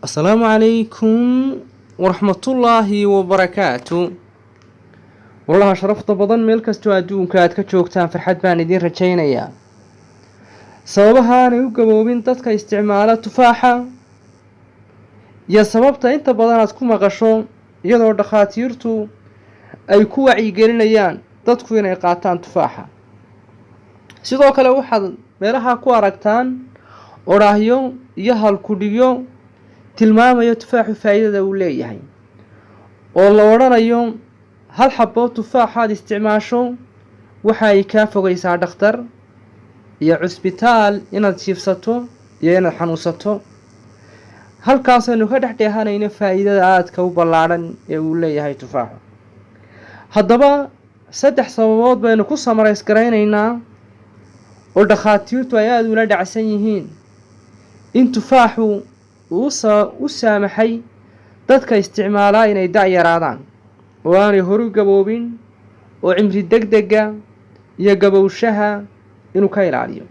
السلام عليكم ورحمة الله وبركاته. والله شرفت بدن ميل كستو أدونك aad ka joogtaan farxad baan idin rajaynayaa. sababahan ay u gaboobin dadka isticmaala tufaaxa iyo sababta inta badan aad ku maqasho iyadoo dhakhaatiirtu ay ku wacyigelinayaan dadku inay qaataan tufaaxa. sidoo kale waxaad meelaha ku aragtaan oraahyo iyo halkudhigyo tilmaamayo tufaaxu faa'iidada uu leeyahay oo la oranayo hal xabbo tufaaxaad isticmaasho waxa ay ka fogeysaa dhakhtar iyo cusbitaal inaad jiifsato iyo inaad xanuunsato. halkaas aynu ka dhexdheehanayno faa'iidada aadka u ballaaran ee uu leeyahay tufaaxu. haddaba saddex sababood baynu ku samarays garaynaynaa oo dhakhaatiirtu ay aada ula dhacsan yihiin in tufaaxu u saamaxay dadka isticmaalaa inay dacyaraadaan oo aanay horu gaboobin oo cimri degdega iyo gabowshaha inuu ka ilaaliyo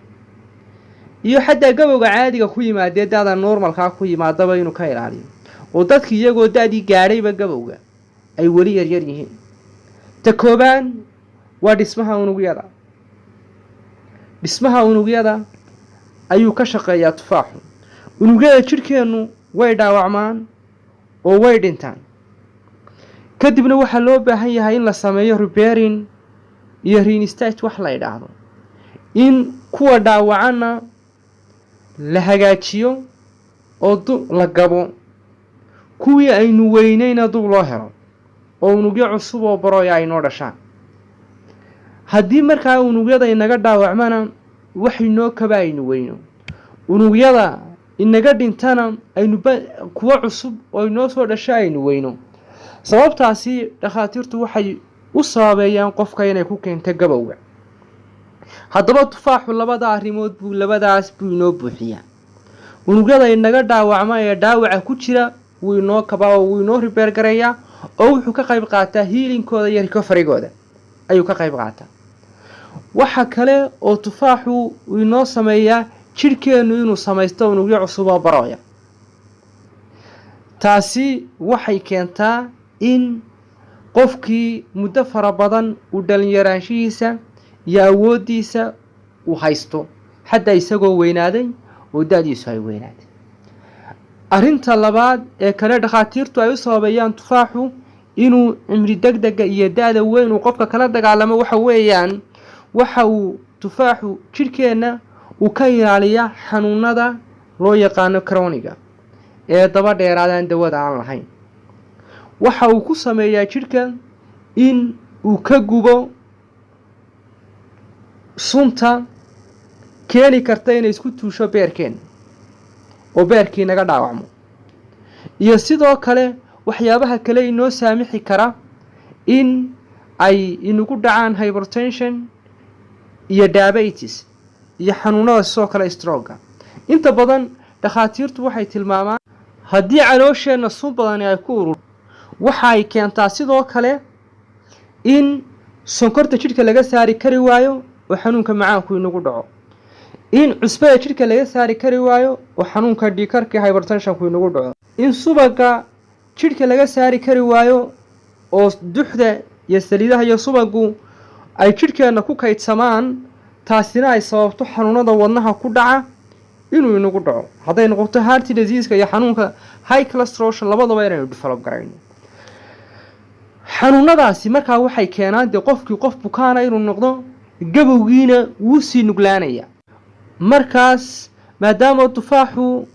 iyo xataa gabowga caadiga ku yimaadee daada normalkaa ku yimaadaba inuu ka ilaaliyo oo dadki iyagoo da-dii gaadhayba gabowga ay weli yaryar yihiin. ta koobaan waa dhismaha unugyada ayuu ka shaqeeyaa tufaaxu. unugyada jidhkeennu way dhaawacmaan oo way dhintaan, kadibna waxaa loo baahan yahay in la sameeyo repairing iyo reinstate wax la yidhaahdo, in kuwa dhaawacanna la hagaajiyo oo la gabo, kuwii aynu weynayna dub loo helo oo unugyo cusub oo barooya ay noo dhashaan. haddii markaa unugyada inaga dhaawacmana wax inoo kaba aynu weyno, unugyada inaga dhintana aynu kuwa cusub oo inoo soo dhasha aynu weyno. sababtaasi dhakhaatiirtu waxay u sababeeyaan qofka inay ku keento gabowga. haddaba tufaaxu labadaas buu inoo buuxiyaa. unugyada inaga dhaawacma ee dhaawaca ku jira wuu inoo kabaa oo wuu inoo ribeer gareeyaa oo wuxuu ka qayb qaataa hiilinkooda iyo recoverygooda ayuu ka qayb qaataa. waxa kale oo tufaaxu inoo sameeyaa jidhkeennu inuu samaysto unugyo cusub oo barooya. taasi waxay keentaa in qofkii muddo fara badan uu dhalinyaraanshihiisa iyo awooddiisa uu haysto xataa isagoo weynaaday oo da-diisu ay weynaaday. arrinta labaad ee kale dhakhaatiirtu ay u sababeeyaan tufaaxu inuu cimri degdega iyo da-da weyn uu qofka kala dagaalamo waxa weeyaan waxa uu tufaaxu jidhkeenna uu ka ilaaliyaa xanuunada loo yaqaano croniga ee daba dheeraadaan dawada aan lahayn. waxa uu ku sameeyaa jidhka in uu ka gubo sunta keeni karta inay isku tuusho beerkeen oo beerkii naga dhaawacmo, iyo sidoo kale waxyaabaha kale inoo saamixi kara in ay inagu dhacaan hypertension iyo diabetes iyo xanuunada sidoo kale stroga. inta badan dhakhaatiirtu waxay tilmaamaan haddii caloosheenna sun badani ay ku urur waxa ay keentaa sidoo kale in sonkorta jidhka laga saari kari waayo oo xanuunka macaanku inagu dhaco, in cusbada jidhka laga saari kari waayo oo xanuunka dhiikarka hypertensionku inagu dhaco, in subaga jidhka laga saari kari waayo oo duxda iyo saliidaha iyo subagu ay jidhkeenna ku kaydsamaan, taasina ay sababto xanuunada wadnaha ku dhaca inuu inagu dhaco. hadday noqoto heart disease iyo xanuunka high cholesterol labadaba inaynu develop garayno. xanuunadaasi markaa waxay keenaan dee qofkii qof bukaana inuu noqdo, gabowgiina wuu sii nuglaanaya. markaas maadaama tufaaxu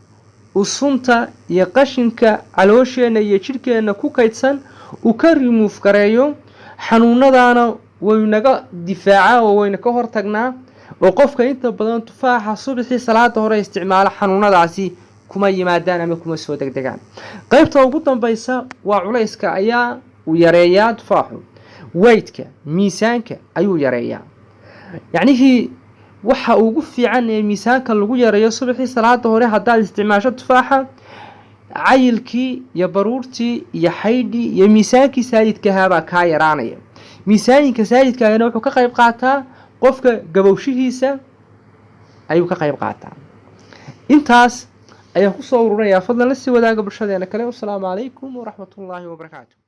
uu sunta iyo qashinka caloosheenna iyo jidhkeenna ku kaydsan uu ka remove gareeyo, xanuunadaana waynaga difaacaa oo wayna ka hortagnaa oo qofka inta badan tufaaxa subaxii salaada hore isticmaala xanuunadaasi kuma yimaadaan ama kuma soo degdegaan. qaybta ugu dambaysa waa culayska ayaa uu yareeyaa tufaaxu. weightka miisaanka ayuu yareeyaa. yacnihii waxa ugu fiican ee miisaanka lagu yareeyo subaxii salaada hore haddaad isticmaasho tufaaxa, cayilkii iyo baruurtii iyo xaydhii iyo miisaankii saayidkahaabaa kaa yaraanaya. miisaanka saayidkaahana wuxuu ka qayb qaataa qofka gabowshihiisa ayuu ka qayb qaataa. intaas ayaan ku soo ururinayaa. Fadlan la sii wadaaga bulshadeena kale. Wassalaamu calaykum waraxmatullaahi wabarakaatuh.